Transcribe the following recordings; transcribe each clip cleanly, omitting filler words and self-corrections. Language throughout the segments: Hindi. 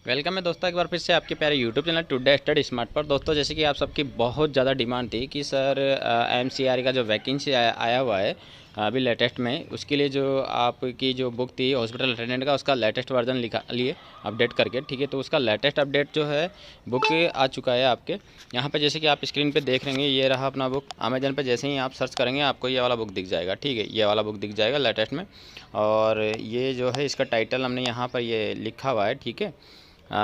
वेलकम है दोस्तों, एक बार फिर से आपके प्यारे YouTube channel today study smart पर। दोस्तों, जैसे कि आप सबकी बहुत ज़्यादा डिमांड थी कि सर एमसीआरई का जो वैकेंसी आया हुआ है अभी लेटेस्ट में, उसके लिए जो आपकी जो बुक थी हॉस्पिटल अटेंडेंट का, उसका लेटेस्ट वर्जन लिखा लिए अपडेट करके, ठीक है। तो उसका लेटेस्ट अपडेट जो है बुक आ चुका है आपके यहाँ पे। जैसे कि आप स्क्रीन पे देख रहे हैं, ये रहा अपना बुक। अमेजन पे जैसे ही आप सर्च करेंगे आपको ये वाला बुक दिख जाएगा, ठीक है। ये वाला बुक दिख जाएगा लेटेस्ट में। और ये जो है इसका टाइटल हमने यहाँ पर ये लिखा हुआ है, ठीक है।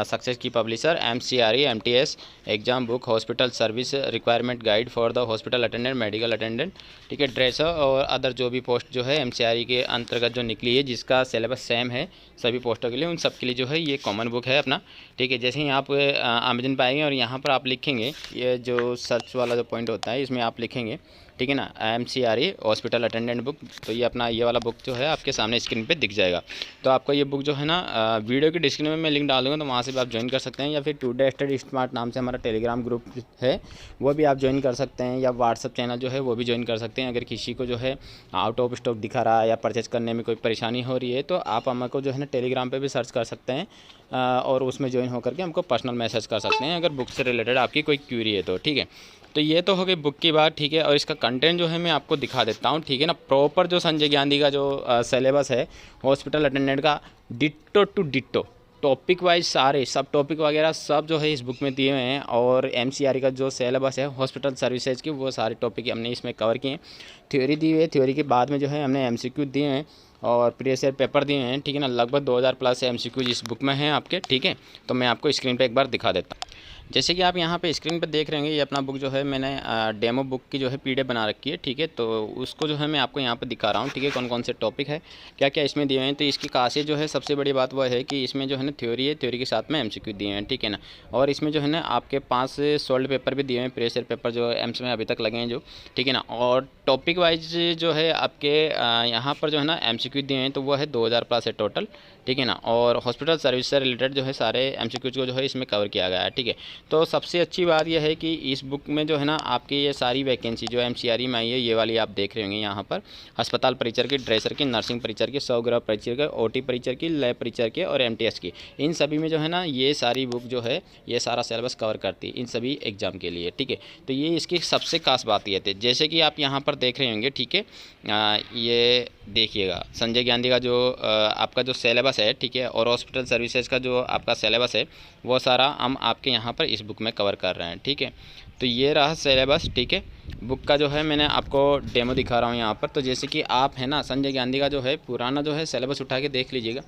सक्सेस की publisher MCRE MTS exam book hospital service requirement guide for the hospital attendant medical attendant, ठीक है। ड्रेसर और अदर जो भी पोस्ट जो है एमसीआरई के अंतर्गत जो निकली है, जिसका सिलेबस सेम है सभी पोस्टों के लिए, उन सब के लिए जो है ये कॉमन बुक है अपना, ठीक है। जैसे ही आप अमेजन पर आएंगे और यहाँ पर आप लिखेंगे, ये जो सर्च वाला जो पॉइंट होता है इसमें आप लिखेंगे, ठीक है ना, एमसीआरई हॉस्पिटल अटेंडेंट बुक। तो ये अपना ये वाला बुक जो है आपके सामने स्क्रीन पे दिख जाएगा। तो आपको ये बुक जो है ना वीडियो की डिस्क्रिप्शन में मैं लिंक डाल दूँगा, तो वहाँ से भी आप ज्वाइन कर सकते हैं, या फिर टुडे स्टडी स्मार्ट नाम से हमारा टेलीग्राम ग्रुप है वो भी आप ज्वाइन कर सकते हैं, या व्हाट्सअप चैनल जो है वो भी ज्वाइन कर सकते हैं। अगर किसी को जो है आउट ऑफ स्टॉक दिखा रहा है या परचेज करने में कोई परेशानी हो रही है, तो आप हमको जो है ना टेलीग्राम पर भी सर्च कर सकते हैं और उसमें ज्वाइन होकर के हमको पर्सनल मैसेज कर सकते हैं अगर बुक से रिलेटेड आपकी कोई क्यूरी है तो, ठीक है। तो ये तो हो गई बुक की बात, ठीक है। और इसका कंटेंट जो है मैं आपको दिखा देता हूँ, ठीक है ना। प्रॉपर जो संजय गांधी का जो सिलेबस है हॉस्पिटल अटेंडेंट का, ditto to ditto topic wise सारे सब टॉपिक वगैरह सब जो है इस बुक में दिए हुए हैं। और एमसीआरई का जो सिलेबस है हॉस्पिटल सर्विसेज की, वो सारे टॉपिक हमने इसमें कवर किए हैं। थ्योरी दी हुई है, थ्योरी के बाद में जो है हमने एमसीक्यू दिए हैं और प्रीवियस ईयर पेपर दिए हैं, ठीक है ना। लगभग 2000 प्लस एमसीक्यू इस बुक में हैं आपके, ठीक है। तो मैं आपको स्क्रीन पे एक बार दिखा देता हूँ। जैसे कि आप यहाँ पे स्क्रीन पर देख रहे होंगे, ये अपना बुक जो है मैंने डेमो बुक की जो है पीडीएफ बना रखी है, ठीक है। तो उसको जो है मैं आपको यहाँ पे दिखा रहा हूँ, ठीक है, कौन कौन से टॉपिक है, क्या क्या इसमें दिए हैं। तो इसकी खासियत जो है सबसे बड़ी बात वह है कि इसमें जो है ना थ्योरी है, थ्योरी के साथ में एमसीक्यू दिए हैं, ठीक है ना। और इसमें जो है ना आपके 5 सोल्ड पेपर भी दिए हैं, प्रीवियस ईयर पेपर जो एम्स में अभी तक लगे हैं जो, ठीक है ना। और टॉपिक वाइज जो है आपके यहाँ पर जो है ना एमसीक्यू दिए हैं, तो वो है 2000 प्लस है टोटल, ठीक है ना। और हॉस्पिटल सर्विस से रिलेटेड जो है सारे एमसीक्यू को जो है इसमें कवर किया गया है, ठीक है। तो सबसे अच्छी बात यह है कि इस बुक में जो है ना आपकी ये सारी वैकेंसी जो एमसीआरई में आई है, ये वाली आप देख रहे होंगे यहाँ पर, अस्पताल परिचर की, ड्रेसर की, नर्सिंग परिचर की, स्वगृह परिचर के, ओटी परिचर की, लैब परिचर के और एमटीएस की, इन सभी में जो है ना ये सारी बुक जो है ये सारा सिलेबस कवर करती है इन सभी एग्जाम के लिए, ठीक है। तो ये इसकी सबसे खास बात ये थी, जैसे कि आप यहाँ पर देख रहे होंगे, ठीक है। ये देखिएगा संजय गांधी का जो आपका जो सिलेबस है, ठीक है, और हॉस्पिटल सर्विसेज का जो आपका सिलेबस है वो सारा हम आपके यहाँ पर इस बुक में कवर कर रहे हैं, ठीक है। तो ये रहा सिलेबस, ठीक है। बुक का जो है मैंने आपको डेमो दिखा रहा हूँ यहाँ पर। तो जैसे कि आप है ना संजय गांधी का जो है पुराना जो है सिलेबस उठा के देख लीजिएगा।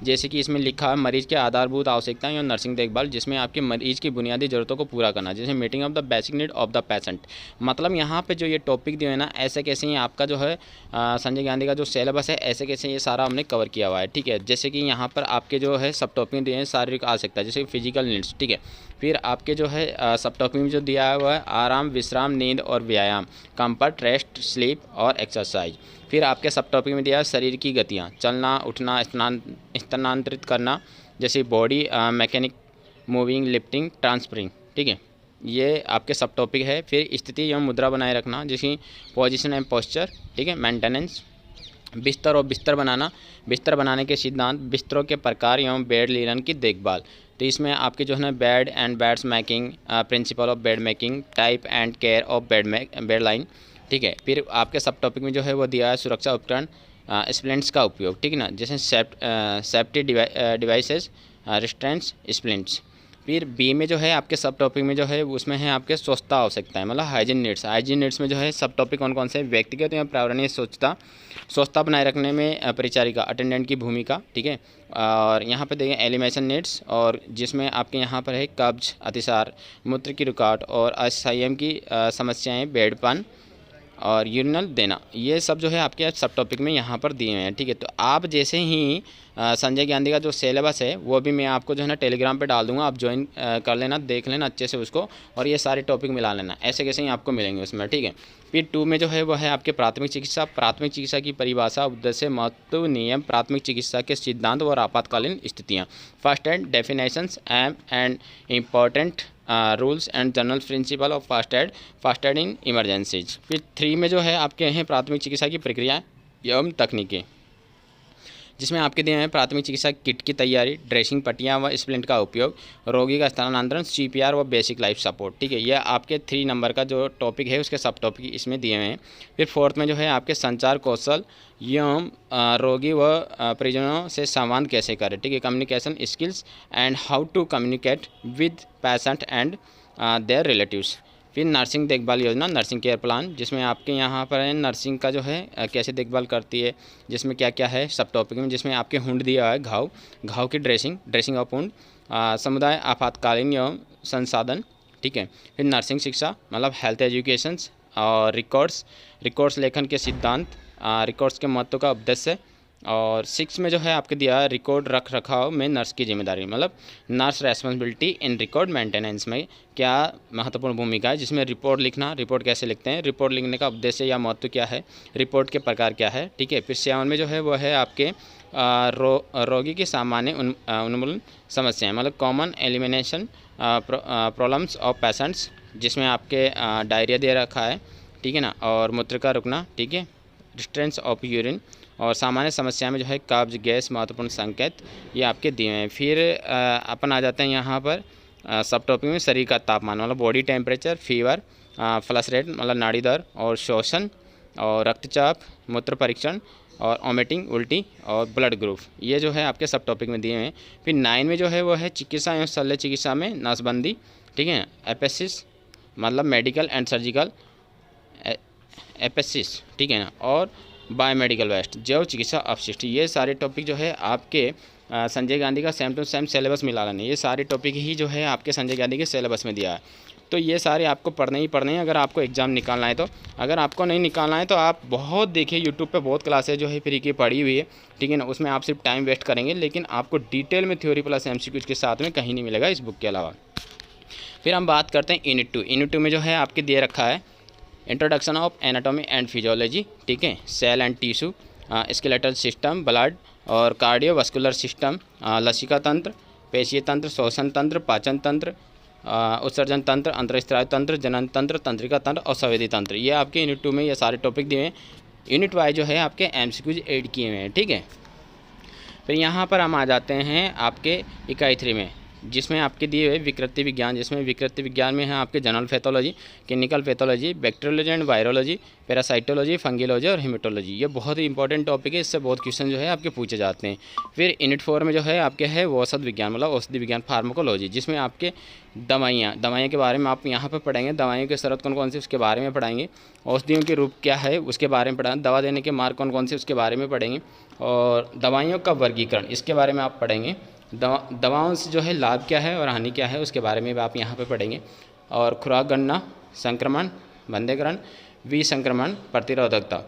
जैसे कि इसमें लिखा है मरीज के आधारभूत आवश्यकताएं और नर्सिंग देखभाल, जिसमें आपके मरीज की बुनियादी जरूरतों को पूरा करना, जैसे meeting of the basic need of the patient. मतलब यहाँ पे जो ये टॉपिक दिए है ना, ऐसे कैसे ही आपका जो है संजय गांधी का जो सिलेबस है ऐसे कैसे ये सारा हमने कवर किया हुआ है, ठीक है। जैसे कि यहाँ पर आपके जो है सब टॉपिक दिए हैं शारीरिक आवश्यकता, जैसे फिजिकल नीड्स, ठीक है। फिर आपके जो है सब टॉपिक में जो दिया हुआ है आराम, विश्राम, नींद और व्यायाम, कंफर्ट, रेस्ट, स्लीप और एक्सरसाइज। फिर आपके सब टॉपिक में दिया है शरीर की गतियाँ, चलना, उठना, स्थानांतरित करना, जैसे body mechanic, moving, lifting, transferring, ठीक है। ये आपके सब टॉपिक है। फिर स्थिति एवं मुद्रा बनाए रखना, जैसे पोजीशन एंड पोस्चर, ठीक है। मेंटेनेंस, बिस्तर और बिस्तर बनाना, बिस्तर बनाने के सिद्धांत, बिस्तरों के प्रकार एवं बेड लिनन की देखभाल। तो इसमें आपके जो है ना bed and beds making, principle of bed making, type and care of bed line, ठीक है। फिर आपके सब टॉपिक में जो है वो दिया है सुरक्षा उपकरण, स्प्लिंट्स का उपयोग, ठीक है ना, जैसे सेफ्टी डिवाइसेस, रिस्ट्रेंट्स, स्प्लिंट्स। फिर बी में जो है आपके सब टॉपिक में जो है उसमें है आपके स्वच्छता आवश्यकता है, मतलब हाइजीन नीड्स। हाइजीन नीड्स में जो है सब टॉपिक कौन कौन से, व्यक्तिगत या पर्यावरणीय स्वच्छता, स्वच्छता बनाए रखने में परिचारिका अटेंडेंट की भूमिका, ठीक है। और यहाँ पे देखें एलिमेशन नीड्स, और जिसमें आपके यहाँ पर है कब्ज, अतिसार, मूत्र की रुकावट और असंयम की समस्याएँ, बेडपन और यूरिनल देना, ये सब जो है आपके सब टॉपिक में यहाँ पर दिए हुए हैं, ठीक है। तो आप जैसे ही संजय गांधी का जो सिलेबस है वो भी मैं आपको जो है ना टेलीग्राम पे डाल दूंगा, आप ज्वाइन कर लेना, देख लेना अच्छे से उसको, और ये सारे टॉपिक मिला लेना, ऐसे कैसे ही आपको मिलेंगे उसमें, ठीक है। फिर 2 में जो है वो है आपके प्राथमिक चिकित्सा, प्राथमिक चिकित्सा की परिभाषा, उद्देश्य, महत्व, नियम, प्राथमिक चिकित्सा के सिद्धांत और आपातकालीन स्थितियाँ, first aid definitions and important rules and general principle of fast aid in emergencies. फिर 3 में जो है आपके हैं प्राथमिक चिकित्सा की प्रक्रिया एवं तकनीकें, जिसमें आपके दिए हैं प्राथमिक चिकित्सा किट की तैयारी, ड्रेसिंग, पट्टियाँ व स्प्लिंट का उपयोग, रोगी का स्थानांतरण, CPR व बेसिक लाइफ सपोर्ट। ठीक है, यह आपके 3 नंबर का जो टॉपिक है उसके सब टॉपिक इसमें दिए हुए हैं। फिर 4th में जो है आपके संचार कौशल एवं रोगी व परिजनों से संवाद कैसे करें। ठीक है, communication skills and how to communicate with patient and their relatives. फिर नर्सिंग देखभाल योजना, नर्सिंग केयर प्लान, जिसमें आपके यहाँ पर है नर्सिंग का जो है कैसे देखभाल करती है, जिसमें क्या क्या है सब टॉपिक में, जिसमें आपके हुंड दिया है, घाव की ड्रेसिंग ऑफ वुंड, समुदाय आपातकालीन एवं संसाधन। ठीक है, फिर नर्सिंग शिक्षा मतलब हेल्थ एजुकेशंस और रिकॉर्ड्स लेखन के सिद्धांत, रिकॉर्ड्स के महत्व का उद्देश्य। और 6 में जो है आपके दिया है रिकॉर्ड रख रखाव में नर्स की जिम्मेदारी, मतलब nurse responsibility in record maintenance में क्या महत्वपूर्ण भूमिका है, जिसमें रिपोर्ट लिखना, रिपोर्ट कैसे लिखते हैं, रिपोर्ट लिखने का उद्देश्य या महत्व क्या है, रिपोर्ट के प्रकार क्या है। ठीक है, फिर 7 में जो है वो है आपके रोगी की सामान्य उन्मूलन समस्याएं, मतलब common elimination problems of patients, जिसमें आपके डायरिया दे रखा है। ठीक है ना, और मूत्र का रुकना। ठीक है, डिस्टेंस ऑफ यूरिन, और सामान्य समस्या में जो है कब्ज, गैस, महत्वपूर्ण संकेत ये आपके दिए हैं। फिर अपन आ जाते हैं यहाँ पर सब टॉपिक में शरीर का तापमान, मतलब body temperature, fever, flush rate मतलब नाड़ी दर, और शोषण, और रक्तचाप, मूत्र परीक्षण, और वॉमिटिंग, उल्टी, और ब्लड ग्रुप, ये जो है आपके सब टॉपिक में दिए हैं। फिर 9 में जो है वो है चिकित्सा एवं शल्य चिकित्सा में नसबंदी। ठीक है, एपेसिस मतलब मेडिकल एंड सर्जिकल एपेसिस। ठीक है ना, और बायोमेडिकल वेस्ट, जैव चिकित्सा अपशिष्ट, ये सारे टॉपिक जो है आपके संजय गांधी का सेम टू सेम सिलेबस मिला लेने, ये सारे टॉपिक ही जो है आपके संजय गांधी के सिलेबस में दिया है। तो ये सारे आपको पढ़ने ही पढ़ने हैं अगर आपको एग्ज़ाम निकालना है तो। अगर आपको नहीं निकालना है तो आप बहुत देखिए यूट्यूब पे बहुत क्लासेज जो है फ्री की पढ़ी हुई है। ठीक है ना, उसमें आप सिर्फ टाइम वेस्ट करेंगे, लेकिन आपको डिटेल में थ्योरी प्लस MCQ के साथ में कहीं नहीं मिलेगा इस बुक के अलावा। फिर हम बात करते हैं यूनिट 2 में जो है आपके दे रखा है introduction of anatomy and physiology. ठीक है, cell and tissue, skeletal system, blood और कार्डियोवास्कुलर सिस्टम, लसिका तंत्र, पेशीय तंत्र, श्वसन तंत्र, पाचन तंत्र, उत्सर्जन तंत्र, अंतरस्त्राव तंत्र, जनन तंत्र, तंत्रिका तंत्र और संवेदी तंत्र, ये आपके यूनिट 2 में ये सारे टॉपिक दिए हैं। यूनिट वाइज जो है आपके MCQs ऐड किए हुए हैं। ठीक है, फिर यहाँ पर हम आ जाते हैं आपके इकाई 3 में, जिसमें आपके दिए हुए विकृति विज्ञान, जिसमें विकृति विज्ञान में है आपके general pathology, clinical pathology, bacteriology and virology, parasitology, fungiology और हेमेटोलॉजी, ये बहुत ही इंपॉर्टेंट टॉपिक है, इससे बहुत क्वेश्चन जो है आपके पूछे जाते हैं। फिर यूनिट 4 में जो है आपके है औषध विज्ञान, मतलब औषधि विज्ञान, फार्माकोलॉजी, जिसमें आपके दवाइयाँ के बारे में आप यहाँ पर पढ़ेंगे, दवाइयों की शरत कौन कौन सी उसके बारे में पढ़ाएंगे, औषधियों के रूप क्या है उसके बारे में पढ़ाएंगे, दवा देने के मार्ग कौन कौन से उसके बारे में पढ़ेंगे, और दवाइयों का वर्गीकरण इसके बारे में आप पढ़ेंगे, दवाओं से जो है लाभ क्या है और हानि क्या है उसके बारे में भी आप यहाँ पे पढ़ेंगे, और खुराक गणना, संक्रमण बंधीकरण, विसंक्रमण प्रतिरोधकता,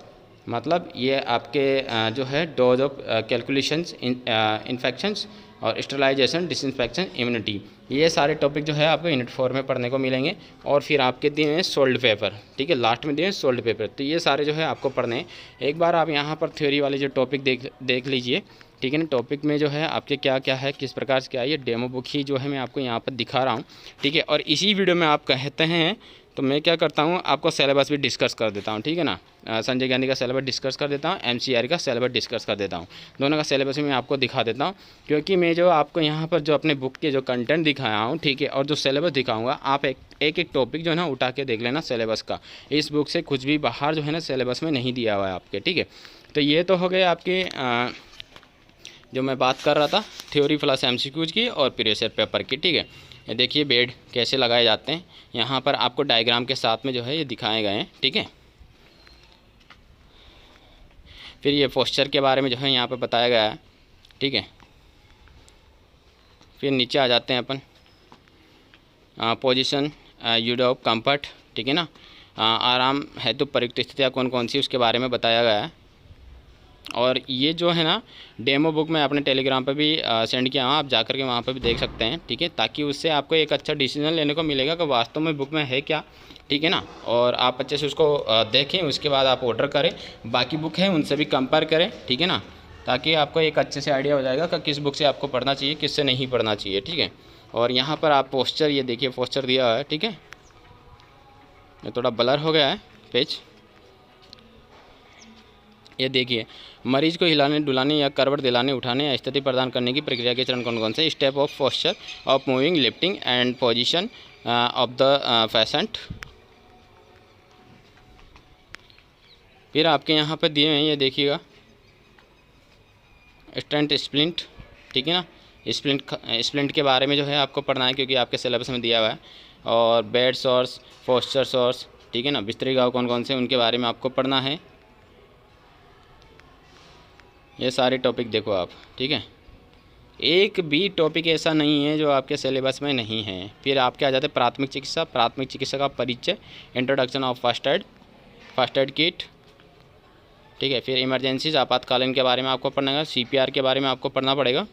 मतलब ये आपके जो है डोज ऑफ कैलकुलेशंस, इन्फेक्शंस और स्टरलाइजेशन, डिसइंफेक्शन, इम्यूनिटी, ये सारे टॉपिक जो है आपको यूनिट 4 में पढ़ने को मिलेंगे। और फिर आपके दिए हैं सोल्ड पेपर। ठीक है, लास्ट में दिए हैं सोल्ड पेपर, तो ये सारे जो है आपको पढ़ने हैं। एक बार आप यहाँ पर थ्योरी वाले जो टॉपिक देख लीजिए। ठीक है ना, टॉपिक में जो है आपके क्या क्या है, किस प्रकार से क्या है, ये डेमो बुक ही जो है मैं आपको यहाँ पर दिखा रहा हूँ। ठीक है, और इसी वीडियो में आप कहते हैं तो मैं क्या करता हूँ, आपको सिलेबस भी डिस्कस कर देता हूँ। ठीक है ना, संजय गांधी का सिलेबस डिस्कस कर देता हूँ, MCR का सिलेबस डिस्कस कर देता हूँ, दोनों का सिलेबस भी मैं आपको दिखा देता हूँ, क्योंकि मैं जो आपको यहाँ पर जो अपने बुक के जो कंटेंट दिखाया हूँ, ठीक है, और जो सिलेबस दिखाऊँगा, आप एक टॉपिक जो है ना उठा के देख लेना सिलेबस का। इस बुक से कुछ भी बाहर जो है ना सिलेबस में नहीं दिया हुआ है आपके। ठीक है, तो ये तो हो गए आपके जो मैं बात कर रहा था थ्योरी प्लस MCQs की और प्रीवियस पेपर की। ठीक है, ये देखिए बेड कैसे लगाए जाते हैं, यहाँ पर आपको डायग्राम के साथ में जो है ये दिखाए गए हैं। ठीक है, फिर ये पोस्चर के बारे में जो है यहाँ पर बताया गया है। ठीक है, फिर नीचे आ जाते हैं अपन, पोजीशन यूज ऑफ कंफर्ट। ठीक है ना, आराम हेतु प्रयुक्त स्थितियाँ कौन कौन सी उसके बारे में बताया गया है। और ये जो है ना डेमो बुक मैं अपने टेलीग्राम पर भी सेंड किया हूँ, आप जाकर के वहाँ पर भी देख सकते हैं। ठीक है, ताकि उससे आपको एक अच्छा डिसीजन लेने को मिलेगा कि वास्तव में बुक में है क्या। ठीक है ना, और आप अच्छे से उसको देखें, उसके बाद आप ऑर्डर करें, बाकी बुक है उनसे भी कंपेयर करें। ठीक है ना, ताकि आपको एक अच्छे से आइडिया हो जाएगा कि किस बुक से आपको पढ़ना चाहिए, किससे नहीं पढ़ना चाहिए। ठीक है, और यहाँ पर आप पोस्चर, ये देखिए पोस्चर दिया है। ठीक है, ये थोड़ा ब्लर हो गया है पेज, ये देखिए मरीज को हिलाने डुलाने या करवट दिलाने उठाने या स्थिति प्रदान करने की प्रक्रिया के चरण कौन कौन से? Step of posture of moving lifting and position of the patient. फिर आपके यहाँ पर दिए हैं, ये देखिएगा, स्टेंट स्प्लिंट, ठीक है ना। स्प्लिंट के बारे में जो है आपको पढ़ना है क्योंकि आपके सिलेबस में दिया हुआ है। और बेड सोर्स, पोस्चर सोर्स, ठीक है ना, बिस्तरी घाव कौन कौन से, उनके बारे में आपको पढ़ना है। ये सारे टॉपिक देखो आप, ठीक है। एक भी टॉपिक ऐसा नहीं है जो आपके सिलेबस में नहीं है। फिर आपके आ जाते हैं प्राथमिक चिकित्सा। प्राथमिक चिकित्सा का परिचय, introduction of first aid kit, ठीक है। फिर इमरजेंसीज, आपातकालीन के बारे में आपको पढ़ना है। CPR के बारे में आपको पढ़ना पड़ेगा।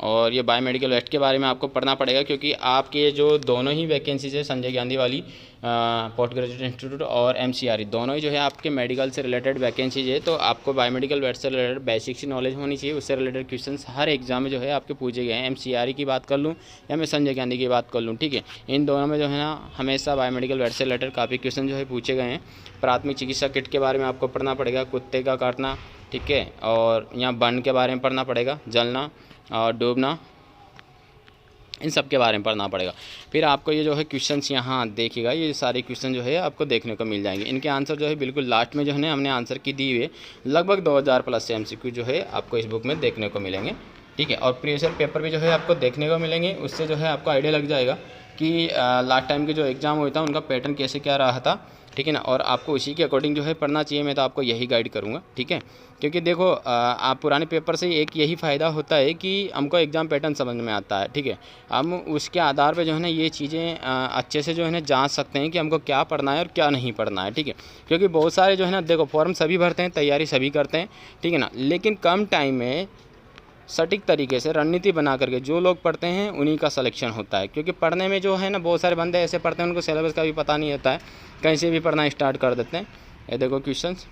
और ये बायोमेडिकल वेस्ट के बारे में आपको पढ़ना पड़ेगा क्योंकि आपके जो दोनों ही वैकेंसीज है, संजय गांधी वाली पोस्ट ग्रेजुएट इंस्टीट्यूट और MCRE, दोनों ही जो है आपके मेडिकल से रिलेटेड वैकेंसीज है। तो आपको बायोमेडिकल वेस्ट से रिलेटेड बेसिक सी नॉलेज होनी चाहिए। उससे रिलेटेड क्वेश्चंस हर एग्जाम में जो है आपके पूछे गए हैं। MCRE की बात कर लूँ या मैं संजय गांधी की बात कर लूँ, ठीक है, इन दोनों में जो है ना हमेशा बायोमेडिकल वेस्ट से रिलेटेड काफ़ी क्वेश्चन जो है पूछे गए हैं। प्राथमिक चिकित्सा किट के बारे में आपको पढ़ना पड़ेगा, कुत्ते का काटना, ठीक है। और यहाँ बर्न के बारे में पढ़ना पड़ेगा, जलना और डूबना, इन सब के बारे में पढ़ना पड़ेगा। फिर आपको ये जो है क्वेश्चंस यहाँ देखिएगा, ये सारे क्वेश्चन जो है आपको देखने को मिल जाएंगे। इनके आंसर जो है बिल्कुल लास्ट में जो है ना हमने आंसर की दी हुई है। लगभग 2000 प्लस MCQ जो है आपको इस बुक में देखने को मिलेंगे, ठीक है। और प्रीवियस ईयर पेपर भी जो है आपको देखने को मिलेंगे। उससे जो है आपको आइडिया लग जाएगा कि लास्ट टाइम के जो एग्ज़ाम हुआ था उनका पैटर्न कैसे क्या रहा था, ठीक है ना। और आपको उसी के अकॉर्डिंग जो है पढ़ना चाहिए। मैं तो आपको यही गाइड करूँगा, ठीक है। क्योंकि देखो आप पुराने पेपर से एक यही फ़ायदा होता है कि हमको एग्ज़ाम पैटर्न समझ में आता है, ठीक है। हम उसके आधार पे जो है ना ये चीज़ें अच्छे से जो है ना जांच सकते हैं कि हमको क्या पढ़ना है और क्या नहीं पढ़ना है, ठीक है। क्योंकि बहुत सारे जो है ना देखो फॉर्म सभी भरते हैं, तैयारी सभी करते हैं, ठीक है ना, लेकिन कम टाइम में सटीक तरीके से रणनीति बना करके जो लोग पढ़ते हैं उन्हीं का सिलेक्शन होता है। क्योंकि पढ़ने में जो है ना बहुत सारे बंदे ऐसे पढ़ते हैं उनको सिलेबस का भी पता नहीं होता है, कहीं से भी पढ़ना स्टार्ट कर देते हैं। ये देखो क्वेश्चंस,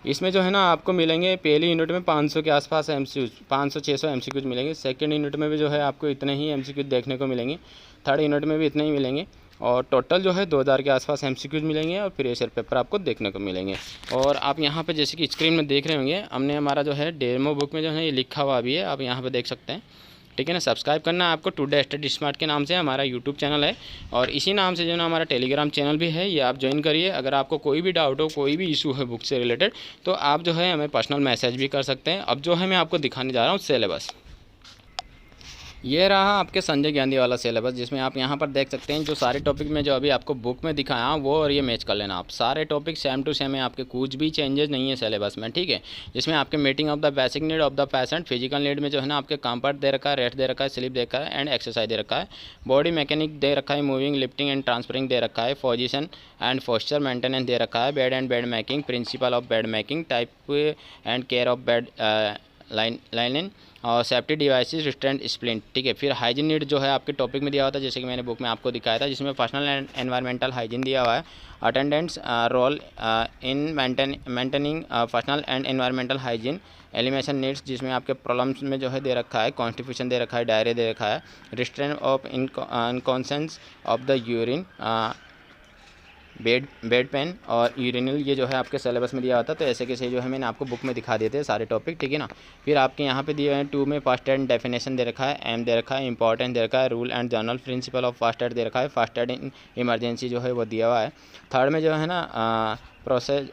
इसमें जो है ना आपको मिलेंगे पहली यूनिट में 500 के आसपास MCQ, 500-600 MCQ मिलेंगे। सेकंड यूनिट में भी जो है आपको इतने ही MCQ देखने को मिलेंगे। थर्ड यूनिट में भी इतने ही मिलेंगे। और टोटल जो है 2000 के आसपास MCQ मिलेंगे और प्रीवियस ईयर पेपर आपको देखने को मिलेंगे। और आप यहाँ पे जैसे कि स्क्रीन में देख रहे होंगे, हमने हमारा जो है डेमो बुक में जो है ये लिखा हुआ भी है, आप यहाँ पे देख सकते हैं, ठीक है ना। सब्सक्राइब करना है आपको टुडे स्टडी स्मार्ट के नाम से हमारा यूट्यूब चैनल है। और इसी नाम से जो है ना हमारा टेलीग्राम चैनल भी है, ये आप ज्वाइन करिए। अगर आपको कोई भी डाउट हो, कोई भी इशू है बुक से रिलेटेड, तो आप जो है हमें पर्सनल मैसेज भी कर सकते हैं। अब जो है मैं आपको दिखाने जा रहा हूँ सिलेबस। ये रहा आपके संजय गांधी वाला सिलेबस, जिसमें आप यहाँ पर देख सकते हैं जो सारे टॉपिक में जो अभी आपको बुक में दिखाया वो और ये मैच कर लेना आप। सारे टॉपिक सेम टू सेम है, आपके कुछ भी चेंजेस नहीं है सिलेबस में, ठीक है। जिसमें आपके meeting of the basic need of the patient, physical need में जो है ना आपके कंफर्ट दे रखा है, रेस्ट दे रखा है, स्लीप दे रखा है एंड एक्सरसाइज दे रखा है। बॉडी मैकेनिक दे रखा है, मूविंग लिफ्टिंग एंड ट्रांसफरिंग दे रखा है। पोजीशन एंड पोस्चर मेंटेनेंस दे रखा है। Bed and bed making, principle of bed making, type and care of bed lining और सेफ्टी डिवाइसेस, रिस्ट्रेंट स्प्लिंट, ठीक है। फिर हाइजीन नीड जो है आपके टॉपिक में दिया हुआ था, जैसे कि मैंने बुक में आपको दिखाया था, जिसमें पर्सनल एंड एनवायरमेंटल हाइजीन दिया हुआ है। Attendants role in maintaining personal and environmental hygiene. Elimination needs, जिसमें आपके प्रॉब्लम्स में जो है दे रखा है, कॉन्स्टिपेशन दे रखा है, डायरिया दे रखा है। Restraint of incontinence of the urine, bed pan और यूरिनल, ये जो है आपके सिलेबस में दिया होता है। तो ऐसे कैसे जो है मैंने आपको बुक में दिखा दिए थे सारे टॉपिक, ठीक है ना। फिर आपके यहाँ पे दिए हैं 2 में फर्स्ट एड डेफिनेशन दे रखा है, एम दे रखा है, इंपॉर्टेंट दे रखा है, rule and journal, principle of first aid दे रखा है, फर्स्ट एड इन इमरजेंसी जो है वो दिया हुआ है। थर्ड में जो है ना process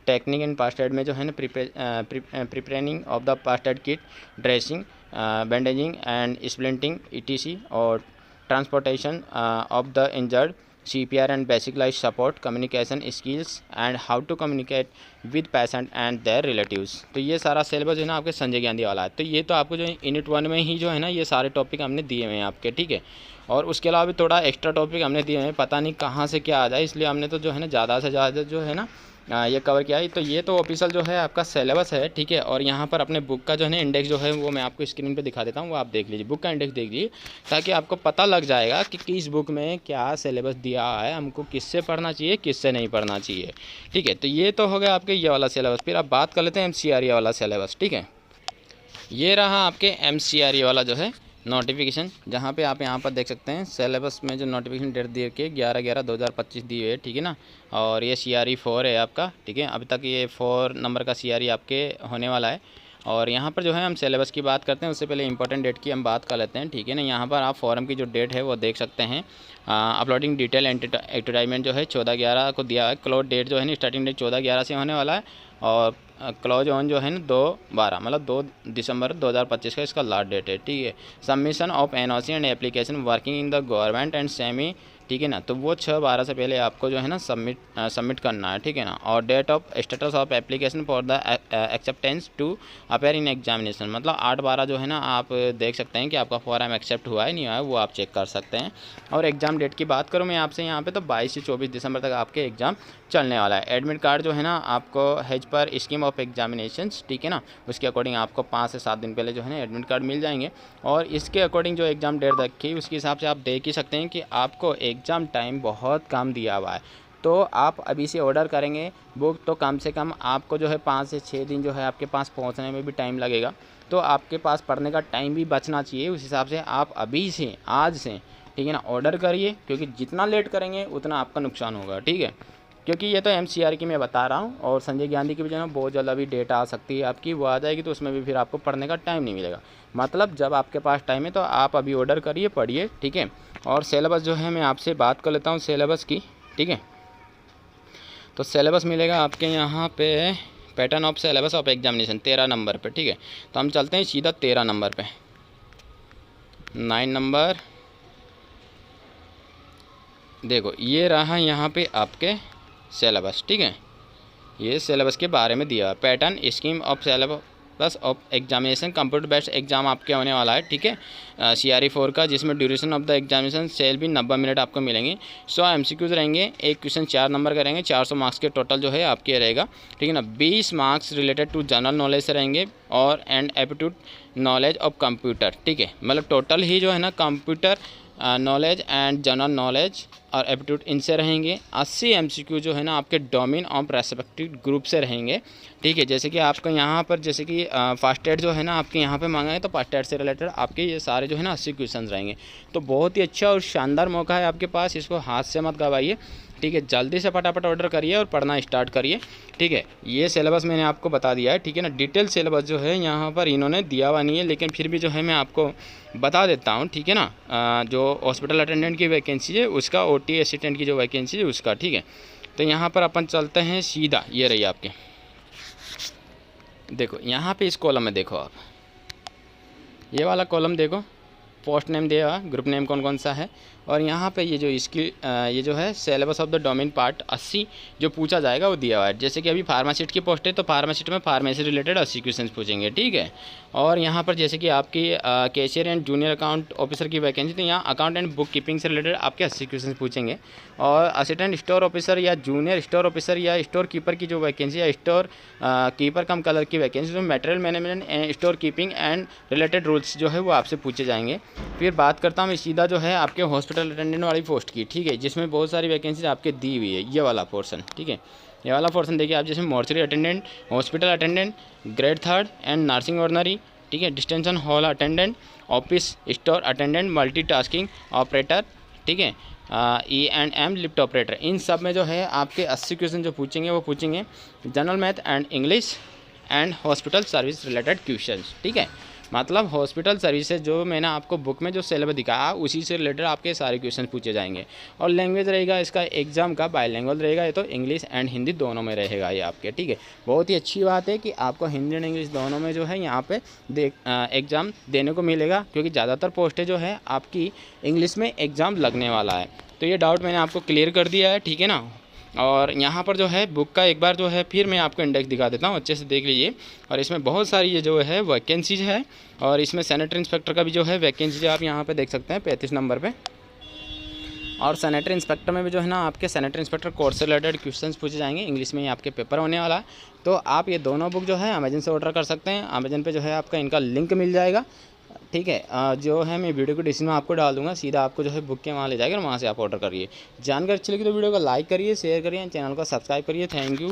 technique in first aid में जो है ना preparing of the first aid kit, dressing, bandaging and splinting ETC, और transportation of the injured, CPR and basic life support, communication skills and how to communicate with patient and their relatives। तो ये सारा सिलेबस है ना आपके संजय गांधी वाला है। तो ये तो आपको जो यूनिट 1 में ही जो है ना ये सारे टॉपिक हमने दिए हुए हैं आपके, ठीक है। और उसके अलावा भी थोड़ा एक्स्ट्रा टॉपिक हमने दिए हैं, पता नहीं कहाँ से क्या आ जाए, इसलिए हमने तो जो है ना ज़्यादा से ज़्यादा जो है ना ये कवर किया है। तो ये तो ऑफिशियल जो है आपका सिलेबस है, ठीक है। और यहाँ पर अपने बुक का जो है ना इंडेक्स जो है वो मैं आपको स्क्रीन पे दिखा देता हूँ, वो आप देख लीजिए, बुक का इंडेक्स देख लीजिए, ताकि आपको पता लग जाएगा कि किस बुक में क्या सिलेबस दिया है, हमको किससे पढ़ना चाहिए, किससे नहीं पढ़ना चाहिए, ठीक है। तो ये तो हो गया आपके ये वाला सिलेबस। फिर आप बात कर लेते हैं MCRE वाला सिलेबस, ठीक है। ये रहा आपके MCRE वाला जो है नोटिफिकेशन, जहाँ पे आप यहाँ पर देख सकते हैं सिलेबस में जो नोटिफिकेशन डेट दी रखी है 11/11/2025 दी हुई है, ठीक है ना। और ये CRE 4 है आपका, ठीक है। अभी तक ये 4 नंबर का CRE आपके होने वाला है। और यहाँ पर जो है हम सिलेबस की बात करते हैं उससे पहले इंपॉर्टेंट डेट की हम बात कर लेते हैं, ठीक है ना। यहाँ पर आप फॉरम की जो डेट है वो देख सकते हैं। अपलोडिंग डिटेल एडवर्टाइजमेंट जो है 14/11 को दिया है। क्लोज डेट जो है ना, स्टार्टिंग डेट 14/11 से होने वाला है। और क्लोज ऑन जो है ना 2/12 मतलब 2 दिसंबर 2025 का इसका लास्ट डेट है, ठीक है। Submission of NOC and application working in the government and semi, ठीक है ना। तो वो 6/12 से पहले आपको जो है ना सबमिट करना है, ठीक है ना। और date of status of application for the acceptance to appear in examination, मतलब 8/12 जो है ना आप देख सकते हैं कि आपका फॉर्म एक्सेप्ट हुआ है नहीं हुआ है, वो आप चेक कर सकते हैं। और एग्ज़ाम डेट की बात करूँ मैं आपसे यहाँ पे, तो 22 से 24 दिसंबर तक आपके एग्ज़ाम चलने वाला है। एडमिट कार्ड जो है ना आपको as per scheme of examinations, ठीक है ना, उसके अकॉर्डिंग आपको 5 से 7 दिन पहले जो है ना एडमिट कार्ड मिल जाएंगे। और इसके अकॉर्डिंग जो एग्ज़ाम डेट रखी है उसके हिसाब से आप देख ही सकते हैं कि आपको एग्ज़ाम टाइम बहुत कम दिया हुआ है। तो आप अभी से ऑर्डर करेंगे बुक तो कम से कम आपको जो है 5 से 6 दिन जो है आपके पास पहुंचने में भी टाइम लगेगा। तो आपके पास पढ़ने का टाइम भी बचना चाहिए। उस हिसाब से आप अभी से, आज से, ठीक है ना, ऑर्डर करिए, क्योंकि जितना लेट करेंगे उतना आपका नुकसान होगा, ठीक है। क्योंकि ये तो MCR की मैं बता रहा हूँ, और संजय गांधी की भी जो है बहुत जल्द अभी डेट आ सकती है आपकी, वो आ जाएगी, तो उसमें भी फिर आपको पढ़ने का टाइम नहीं मिलेगा। मतलब जब आपके पास टाइम है तो आप अभी ऑर्डर करिए, पढ़िए, ठीक है। और सिलेबस जो है मैं आपसे बात कर लेता हूँ सिलेबस की, ठीक है। तो सिलेबस मिलेगा आपके यहाँ पे pattern of syllabus of examination 13 number पे, ठीक है। तो हम चलते हैं सीधा 13 नंबर पे। 9 नंबर देखो, ये रहा यहाँ पे आपके सिलेबस, ठीक है। ये सिलेबस के बारे में दिया pattern scheme of syllabus of examination, computer based exam आपके होने वाला है, ठीक है। CRE 4 का, जिसमें duration of the examination cell भी 90 मिनट आपको मिलेंगे। 100 MCQs रहेंगे, एक क्वेश्चन 4 नंबर का रहेंगे, 400 मार्क्स के टोटल जो है आपके रहेगा, ठीक है ना। 20 marks related to general knowledge से रहेंगे और and aptitude knowledge of computer, ठीक है। मतलब टोटल ही जो है ना computer knowledge and general knowledge और एप्टीट्यूड इनसे रहेंगे। 80 MCQ जो है ना आपके डोमेन ऑफ रेस्पेक्टिव ग्रुप से रहेंगे, ठीक है। जैसे कि आपका यहाँ पर जैसे कि फास्ट एड जो है ना आपके यहाँ पे मांगा है, तो फास्ट एड से रिलेटेड आपके ये सारे जो है ना 80 क्वेश्चन रहेंगे। तो बहुत ही अच्छा और शानदार मौका है आपके पास, इसको हाथ से मत गवाइए, ठीक है। जल्दी से फटाफट ऑर्डर करिए और पढ़ना स्टार्ट करिए, ठीक है। ये सिलेबस मैंने आपको बता दिया है, ठीक है ना। डिटेल सिलेबस जो है यहाँ पर इन्होंने दिया हुआ नहीं है, लेकिन फिर भी जो है मैं आपको बता देता हूँ, ठीक है ना। जो हॉस्पिटल अटेंडेंट की वैकेंसी है उसका, OT असिस्टेंट की जो वैकेंसी है उसका, ठीक है। तो यहाँ पर अपन चलते हैं सीधा, ये रही आपके, देखो यहाँ पे इस कॉलम में देखो आप, ये वाला कॉलम देखो, पोस्ट नेम दिया, ग्रुप नेम कौन कौन सा है, और यहाँ पे ये जो इसकी ये जो है syllabus of the domain part 80 जो पूछा जाएगा वो दिया हुआ है। जैसे कि अभी फार्मासिस्ट की पोस्ट है तो फार्मासिस्ट में फार्मेसी रिलेटेड 80 क्वेश्चन पूछेंगे, ठीक है। और यहाँ पर जैसे कि आपकी cashier and junior account officer की वैकेंसी, तो यहाँ अकाउंट एंड बुक कीपिंग से रिलेटेड आपके 80 क्वेश्चन पूछेंगे। और असिस्टेंट स्टोर ऑफिसर या जूनियर स्टोर ऑफिसर या स्टोर कीपर की जो वैकेंसी या स्टोर कीपर कम कलर की वैकेंसी, तो material management and store keeping and related rules जो है वो आपसे पूछे जाएंगे। फिर बात करता हूँ सीधा जो है आपके हॉस्पिटल अटेंडेंट वाली पोस्ट की, ठीक है, जिसमें बहुत सारी वैकेंसी आपके दी हुई है, ये वाला पोर्शन, ठीक है। ये वाला पोर्शन देखिए आप, जैसे mortuary attendant, hospital attendant grade 3 and nursing ordinary, ठीक है, distension hall attendant, office store attendant, multitasking operator, ठीक है, E&M लिफ्ट ऑपरेटर। इन सब में जो है आपके 80 क्वेश्चन जो पूछेंगे वो पूछेंगे general math and English and hospital service related questions, ठीक है। मतलब हॉस्पिटल सर्विसेज जो मैंने आपको बुक में जो सिलेबस दिखाया उसी से रिलेटेड आपके सारे क्वेश्चन पूछे जाएंगे। और लैंग्वेज रहेगा इसका एग्जाम का बाइलिंगुअल रहेगा, ये तो इंग्लिश एंड हिंदी दोनों में रहेगा ये आपके, ठीक है। बहुत ही अच्छी बात है कि आपको हिंदी एंड इंग्लिश दोनों में जो है यहाँ पे एग्ज़ाम देने को मिलेगा, क्योंकि ज़्यादातर पोस्टें जो है आपकी इंग्लिश में एग्ज़ाम लगने वाला है। तो ये डाउट मैंने आपको क्लियर कर दिया है, ठीक है ना। और यहाँ पर जो है बुक का एक बार जो है फिर मैं आपको इंडेक्स दिखा देता हूँ, अच्छे से देख लीजिए। और इसमें बहुत सारी ये जो है वैकेंसीज है, और इसमें सैनिटरी इंस्पेक्टर का भी जो है वैकेंसी आप यहाँ पे देख सकते हैं 35 नंबर पे। और सैनिटरी इंस्पेक्टर में भी जो है ना आपके सैनिटरी इंस्पेक्टर कोर्स से रिलेटेड क्वेश्चंस पूछे जाएंगे, इंग्लिश में ही आपके पेपर होने वाला है। तो आप ये दोनों बुक जो है अमेजन से ऑर्डर कर सकते हैं। अमेजन पे जो है आपका इनका लिंक मिल जाएगा, ठीक है। जो है मैं वीडियो को डिस्क्रिप्शन में आपको डाल दूंगा, सीधा आपको जो है बुक के वहाँ ले जाएगा और वहाँ से आप ऑर्डर करिए। जानकारी अच्छी लगी तो वीडियो को लाइक करिए, शेयर करिए, चैनल को सब्सक्राइब करिए। Thank you.